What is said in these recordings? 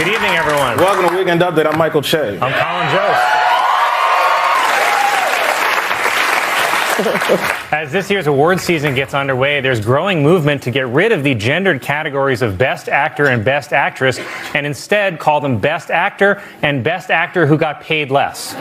Good evening, everyone. Welcome to Weekend Update. I'm Michael Che. I'm Colin Jost. As this year's awards season gets underway, there's growing movement to get rid of the gendered categories of Best Actor and Best Actress and instead call them Best Actor and Best Actor who got paid less.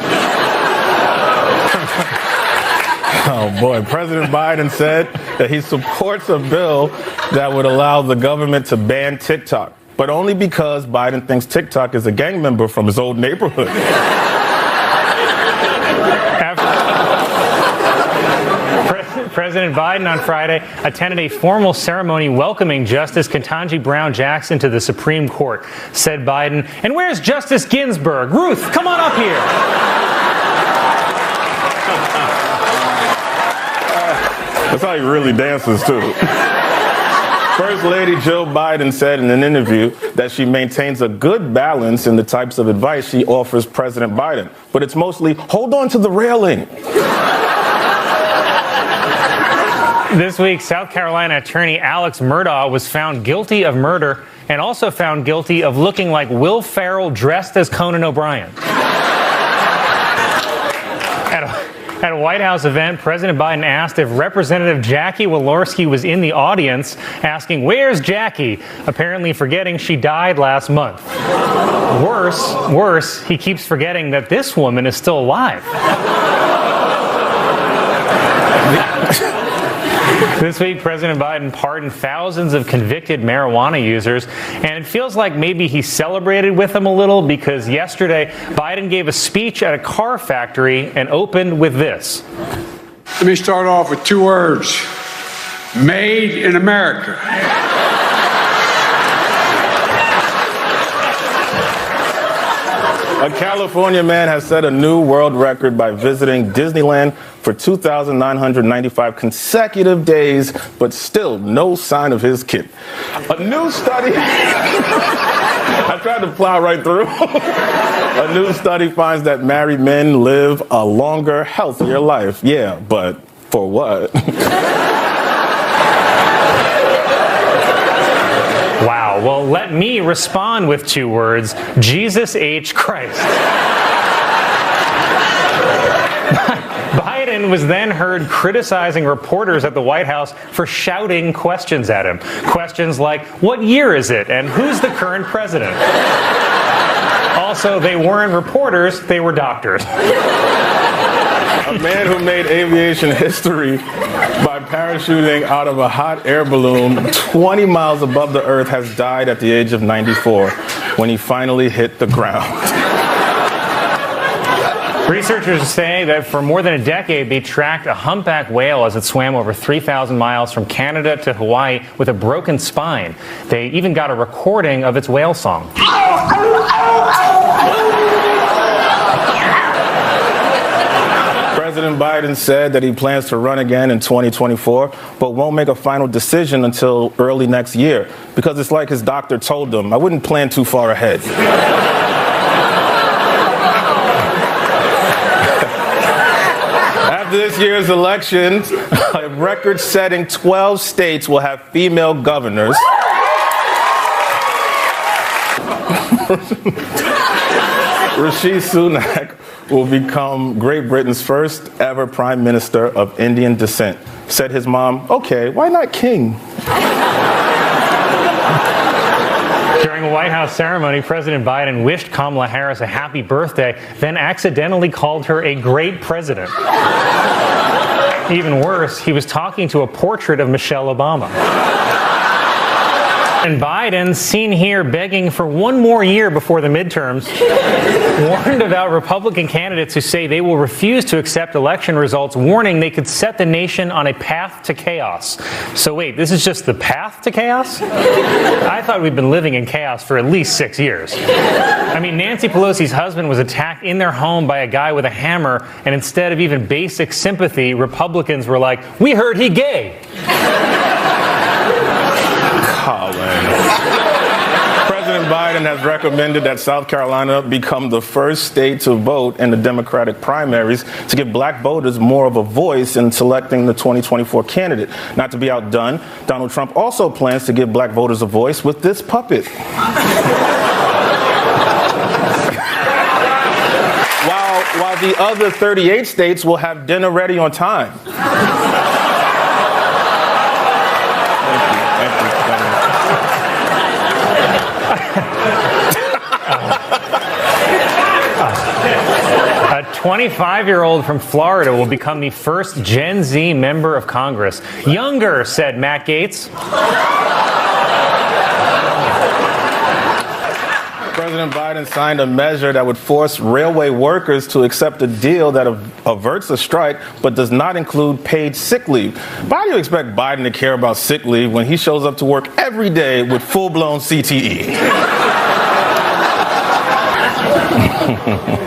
Oh, boy. President Biden said that he supports a bill that would allow the government to ban TikTok, but only because Biden thinks TikTok is a gang member from his old neighborhood. President Biden on Friday attended a formal ceremony welcoming Justice Ketanji Brown Jackson to the Supreme Court. Said Biden, "And where's Justice Ginsburg? Ruth, come on up here." That's how he really dances, too. First Lady Jill Biden said in an interview that she maintains a good balance in the types of advice she offers President Biden, but it's mostly, hold on to the railing. This week, South Carolina attorney Alex Murdaugh was found guilty of murder and also found guilty of looking like Will Ferrell dressed as Conan O'Brien. At a White House event, President Biden asked if Representative Jackie Walorski was in the audience, asking, "Where's Jackie?" apparently forgetting she died last month. Worse, he keeps forgetting that this woman is still alive. This week, President Biden pardoned thousands of convicted marijuana users, and it feels like maybe he celebrated with them a little because yesterday, Biden gave a speech at a car factory and opened with this. Let me start off with 2 words. Made in America. A California man has set a new world record by visiting Disneyland for 2,995 consecutive days, but still no sign of his kid. A new study... I tried to plow right through. A new study finds that married men live a longer, healthier life. Yeah, but for what? Wow. Well, let me respond with 2 words. Jesus H. Christ. Biden was then heard criticizing reporters at the White House for shouting questions at him. Questions like, "What year is it?" and "Who's the current president?" Also, they weren't reporters, they were doctors. A man who made aviation history by parachuting out of a hot air balloon 20 miles above the earth has died at the age of 94 when he finally hit the ground. Researchers say that for more than a decade, they tracked a humpback whale as it swam over 3,000 miles from Canada to Hawaii with a broken spine. They even got a recording of its whale song. President Biden said that he plans to run again in 2024, but won't make a final decision until early next year, because it's like his doctor told him, I wouldn't plan too far ahead. After this year's elections, a record-setting 12 states will have female governors. Rishi Sunak will become Great Britain's first ever prime minister of Indian descent. Said his mom, "Okay, why not king?" During a White House ceremony, President Biden wished Kamala Harris a happy birthday, then accidentally called her a great president. Even worse, he was talking to a portrait of Michelle Obama. And Biden, seen here begging for one more year before the midterms, warned about Republican candidates who say they will refuse to accept election results, warning they could set the nation on a path to chaos. So wait, this is just the path to chaos? I thought we'd been living in chaos for at least 6 years. I mean, Nancy Pelosi's husband was attacked in their home by a guy with a hammer, and instead of even basic sympathy, Republicans were like, "We heard he gay." President Biden has recommended that South Carolina become the first state to vote in the Democratic primaries to give black voters more of a voice in selecting the 2024 candidate. Not to be outdone, Donald Trump also plans to give black voters a voice with this puppet. the other 38 states will have dinner ready on time. A 25-year-old from Florida will become the first Gen Z member of Congress. Younger, said Matt Gaetz. President Biden signed a measure that would force railway workers to accept a deal that averts a strike but does not include paid sick leave. Why do you expect Biden to care about sick leave when he shows up to work every day with full-blown CTE?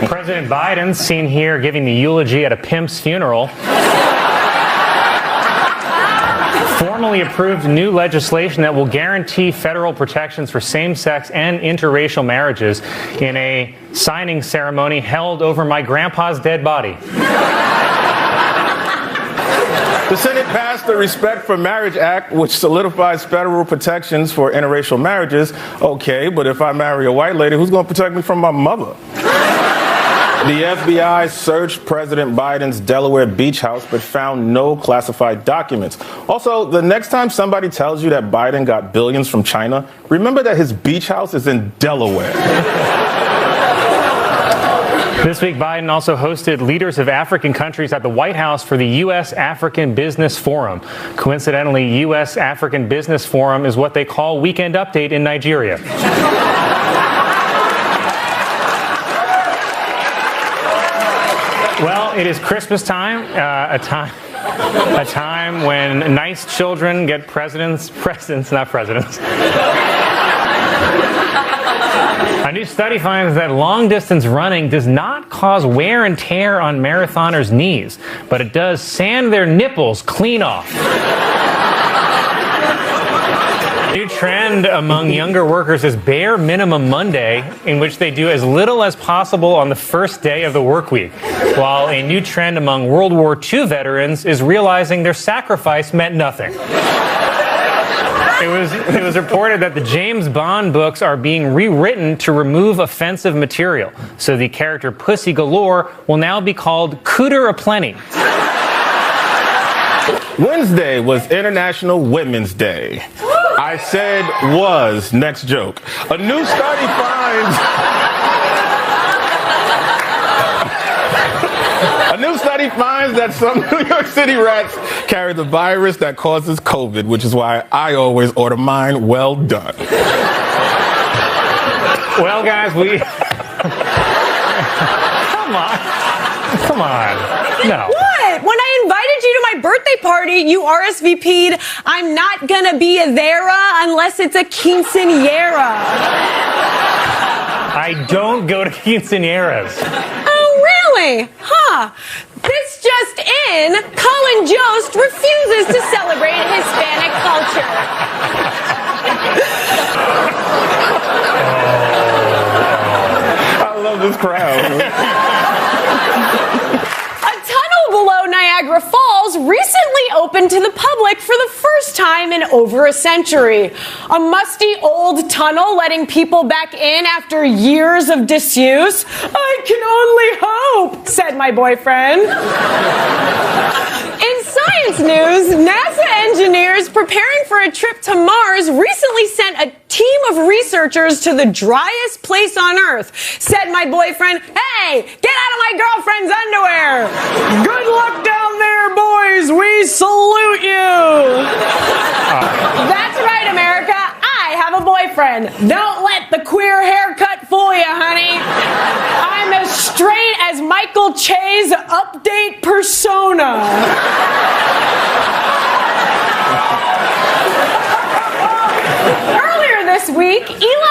President Biden, seen here giving the eulogy at a pimp's funeral, formally approved new legislation that will guarantee federal protections for same-sex and interracial marriages in a signing ceremony held over my grandpa's dead body. The Senate passed the Respect for Marriage Act, which solidifies federal protections for interracial marriages. Okay, but if I marry a white lady, who's going to protect me from my mother? The FBI searched President Biden's Delaware beach house but found no classified documents. Also, the next time somebody tells you that Biden got billions from China, remember that his beach house is in Delaware. This week, Biden also hosted leaders of African countries at the White House for the U.S. African Business Forum. Coincidentally, U.S. African Business Forum is what they call Weekend Update in Nigeria. Well, it is Christmas time, a time when nice children get presents, not presidents. A new study finds that long-distance running does not cause wear and tear on marathoners' knees, but it does sand their nipples clean off. New trend among younger workers is Bare Minimum Monday, in which they do as little as possible on the first day of the work week, while a new trend among World War II veterans is realizing their sacrifice meant nothing. It was reported that the James Bond books are being rewritten to remove offensive material, so the character Pussy Galore will now be called Cooter Aplenty. Wednesday was International Women's Day. I said was. Next joke. A new study finds that some New York City rats carry the virus that causes COVID, which is why I always order mine well done. Well, guys, Come on. No. What? When I invited you to my birthday party, you RSVP'd, I'm not gonna be there unless it's a quinceañera. I don't go to quinceañeras. Oh, really? Huh. This just in, Colin Jost refuses to celebrate Hispanic culture. I love this crowd. Below Niagara Falls recently opened to the public for the first time in over a century. A musty old tunnel letting people back in after years of disuse. I can only hope, said my boyfriend. In science news, NASA engineers preparing for a trip to Mars recently sent a team of researchers to the driest place on Earth, said my boyfriend. Hey, get out of my girlfriend's underwear. Good luck down there, boys. We salute you. That's right, America. I have a boyfriend. Don't let the queer haircut fool you, honey. I'm as straight as Michael Che's update persona. Earlier this week, Elon